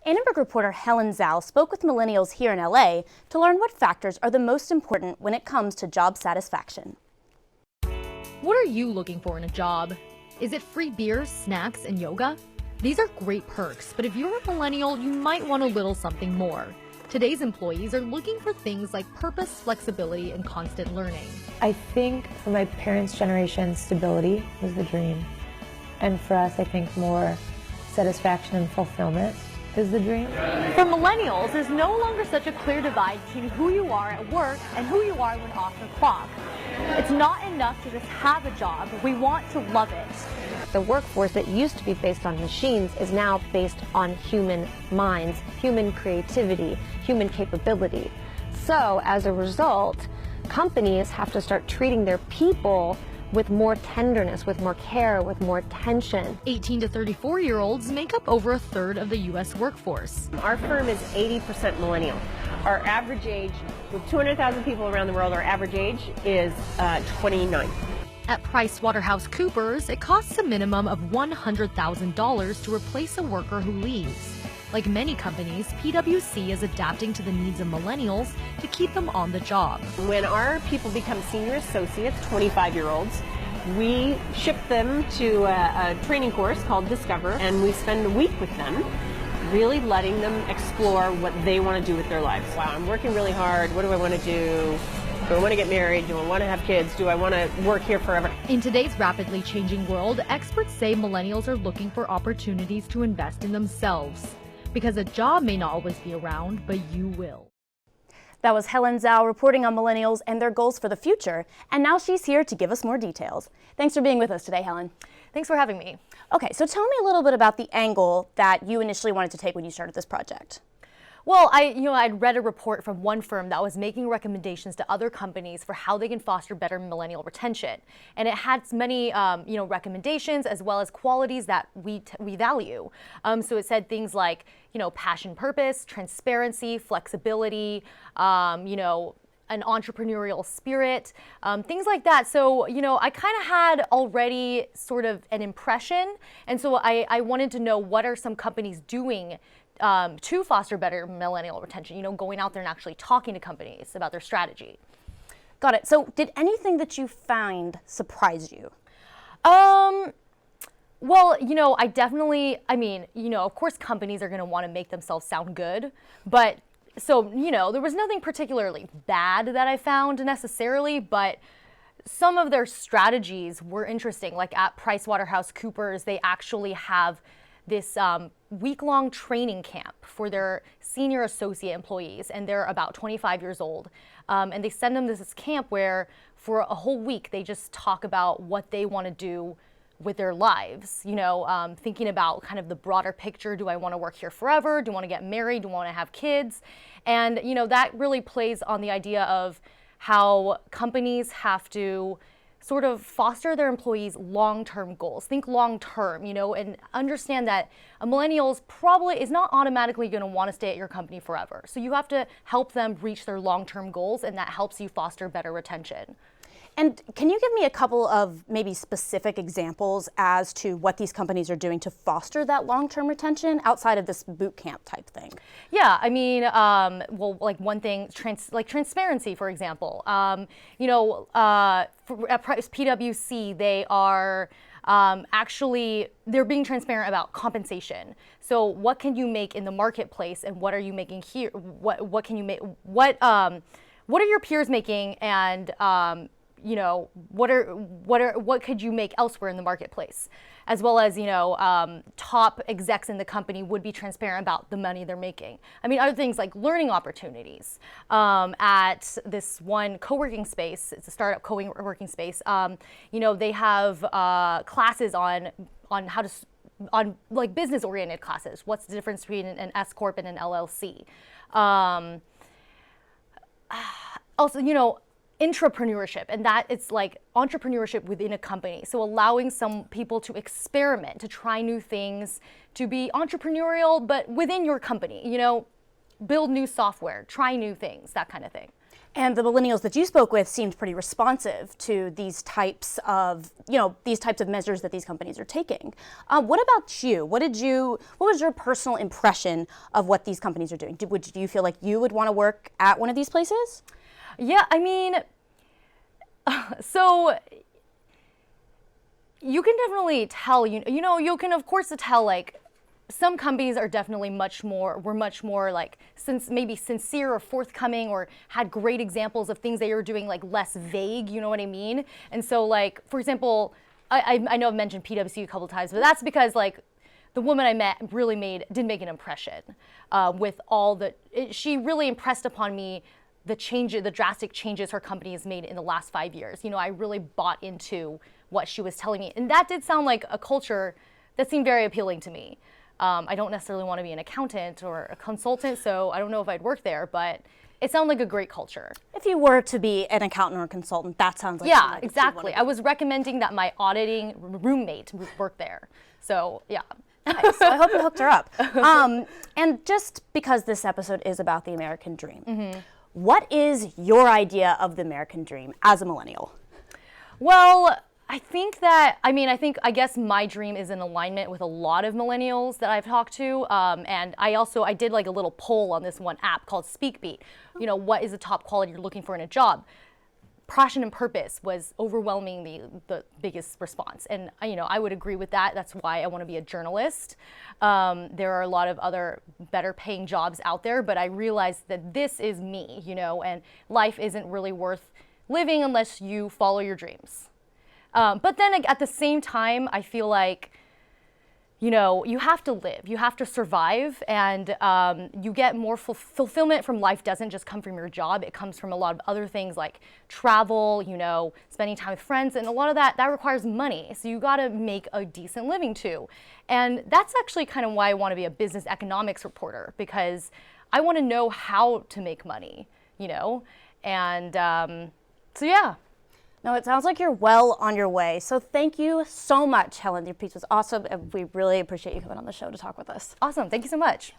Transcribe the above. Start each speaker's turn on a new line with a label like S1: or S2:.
S1: Annenberg reporter Helen Zhao spoke with millennials here in LA to learn what factors are the most important when it comes to job satisfaction.
S2: What are you looking for in a job? Is it free beers, snacks, and yoga? These are great perks, but if you're a millennial, you might want a little something more. Today's employees are looking for things like purpose, flexibility, and constant learning.
S3: I think for my parents' generation, stability was the dream. And for us, I think more satisfaction and fulfillment is the dream.
S2: For millennials, there's no longer such a clear divide between who you are at work and who you are when off the clock. It's not enough to just have a job. We want to love it.
S4: The workforce that used to be based on machines is now based on human minds, human creativity, human capability. So as a result, companies have to start treating their people with more tenderness, with more care, with more attention.
S2: 18 to 34-year-olds make up over a third of the U.S. workforce.
S5: Our firm is 80% millennial. Our average age, with 200,000 people around the world, our average age is 29.
S2: At PricewaterhouseCoopers, it costs a minimum of $100,000 to replace a worker who leaves. Like many companies, PwC is adapting to the needs of millennials to keep them on the job.
S5: When our people become senior associates, 25-year-olds, we ship them to a training course called Discover, and we spend a week with them, really letting them explore what they want to do with their lives. Wow, I'm working really hard. What do I want to do? Do I want to get married? Do I want to have kids? Do I want to work here forever?
S2: In today's rapidly changing world, experts say millennials are looking for opportunities to invest in themselves. Because a job may not always be around, but you will.
S1: That was Helen Zhao reporting on millennials and their goals for the future, and now she's here to give us more details. Thanks for being with us today, Helen.
S2: Thanks for having me.
S1: Okay, so tell me a little bit about the angle that you initially wanted to take when you started this project.
S2: Well, I'd read a report from one firm that was making recommendations to other companies for how they can foster better millennial retention. And it had many, recommendations as well as qualities that we value. So it said things like, passion, purpose, transparency, flexibility, an entrepreneurial spirit, things like that. So, I kind of had already sort of an impression. And so I wanted to know, what are some companies doing to foster better millennial retention, going out there and actually talking to companies about their strategy.
S1: Got it. So did anything that you find surprise you?
S2: Well, of course companies are going to want to make themselves sound good, but so, there was nothing particularly bad that I found necessarily, but some of their strategies were interesting. Like at PricewaterhouseCoopers, they actually have this week-long training camp for their senior associate employees, and they're about 25 years old. And they send them to this camp where for a whole week they just talk about what they want to do with their lives, thinking about kind of the broader picture. Do I want to work here forever? Do I want to get married? Do I want to have kids? And, that really plays on the idea of how companies have to sort of foster their employees' long-term goals. Think long-term, and understand that a millennial probably is not automatically going to want to stay at your company forever. So you have to help them reach their long-term goals, and that helps you foster better retention.
S1: And can you give me a couple of maybe specific examples as to what these companies are doing to foster that long-term retention outside of this boot camp type thing?
S2: Yeah, like one thing, transparency, for example. At PwC, they are they're being transparent about compensation. So what can you make in the marketplace, and what are you making here? What can you make? What are your peers making, and what could you make elsewhere in the marketplace? As well as, top execs in the company would be transparent about the money they're making. Other things like learning opportunities. At this one co-working space, it's a startup co-working space, they have classes on how to, like business-oriented classes. What's the difference between an S Corp and an LLC? Also, intrapreneurship, and that it's like entrepreneurship within a company. So allowing some people to experiment, to try new things, to be entrepreneurial, but within your company, build new software, try new things, that kind of thing.
S1: And the millennials that you spoke with seemed pretty responsive to these types of, measures that these companies are taking. What about you? What was your personal impression of what these companies are doing? Do you feel like you would want to work at one of these places?
S2: Yeah, I mean, so you can definitely tell, you can of course tell, like, some companies are definitely much more like maybe sincere or forthcoming, or had great examples of things they were doing, like less vague, you know what I mean? And so, like, for example, I know I've mentioned PwC a couple times, but that's because, like, the woman I met really did make an impression with she really impressed upon me the drastic changes her company has made in the last 5 years. I really bought into what she was telling me. And that did sound like a culture that seemed very appealing to me. I don't necessarily want to be an accountant or a consultant, so I don't know if I'd work there, but it sounded like a great culture.
S1: If you were to be an accountant or a consultant, that sounds like
S2: yeah, exactly. I was recommending that my auditing roommate work there. So yeah.
S1: Nice. So I hope you hooked her up. And just because this episode is about the American dream, what is your idea of the American dream as a millennial?
S2: Well, I guess my dream is in alignment with a lot of millennials that I've talked to. And I did like a little poll on this one app called SpeakBeat. What is the top quality you're looking for in a job? Passion and purpose was overwhelmingly the biggest response. And, I would agree with that. That's why I want to be a journalist. There are a lot of other better paying jobs out there, but I realized that this is me, and life isn't really worth living unless you follow your dreams. But then at the same time, I feel like, you have to live, you have to survive, and you get more fulfillment from life doesn't just come from your job. It comes from a lot of other things like travel, spending time with friends, and a lot of that requires money. So you got to make a decent living too. And that's actually kind of why I want to be a business economics reporter, because I want to know how to make money, and so yeah.
S1: No, it sounds like you're well on your way. So thank you so much, Helen. Your piece was awesome, and we really appreciate you coming on the show to talk with us.
S2: Awesome. Thank you so much.